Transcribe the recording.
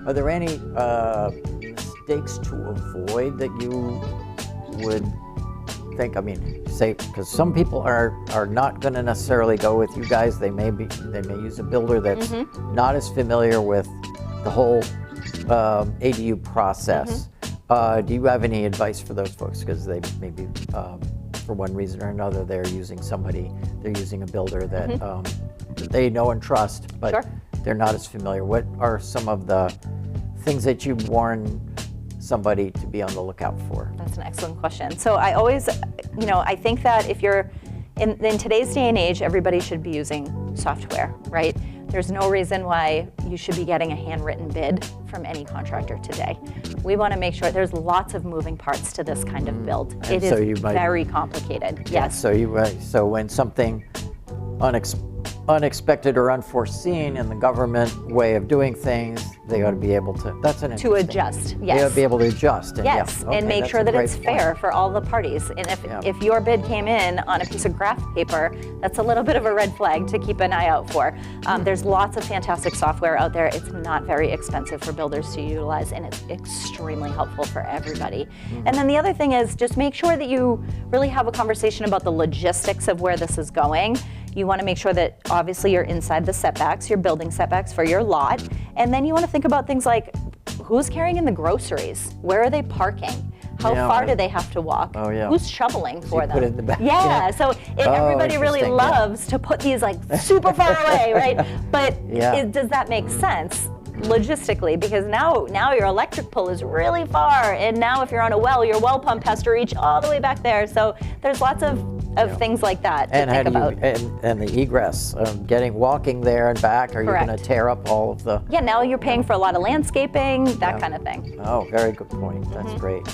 Are there any mistakes to avoid that you would think? I mean, say, because some people are not going to necessarily go with you guys. They may use a builder that's not as familiar with the whole ADU process. Do you have any advice for those folks? Because they maybe, for one reason or another, they're using a builder that they know and trust, but they're not as familiar. What are some of the things that you warn somebody to be on the lookout for? That's an excellent question. So I always, I think that if you're, in today's day and age, everybody should be using software, right? There's no reason why you should be getting a handwritten bid from any contractor today. We want to make sure there's lots of moving parts to this kind of build. It is very complicated. Yes. So when something unexpected or unforeseen in the government way of doing things, they ought to be able to. That's an to adjust. Yes. They ought to be able to adjust. And and make sure that it's fair for all the parties. And if your bid came in on a piece of graph paper, that's a little bit of a red flag to keep an eye out for. There's lots of fantastic software out there. It's not very expensive for builders to utilize, and it's extremely helpful for everybody. And then the other thing is just make sure that you really have a conversation about the logistics of where this is going. You want to make sure that obviously you're inside the setbacks, your building setbacks for your lot. And then you want to think about things like who's carrying in the groceries? Where are they parking? How far do they have to walk? Who's shoveling for them? Put it in the back. So everybody really loves to put these like super far away, right? But does that make sense logistically? Because now your electric pole is really far, and now if you're on a well, your well pump has to reach all the way back there. So there's lots of things like that to think about. And the egress, walking there and back, are you going to tear up all of the... now you're paying for a lot of landscaping, that kind of thing. Oh, very good point. That's great.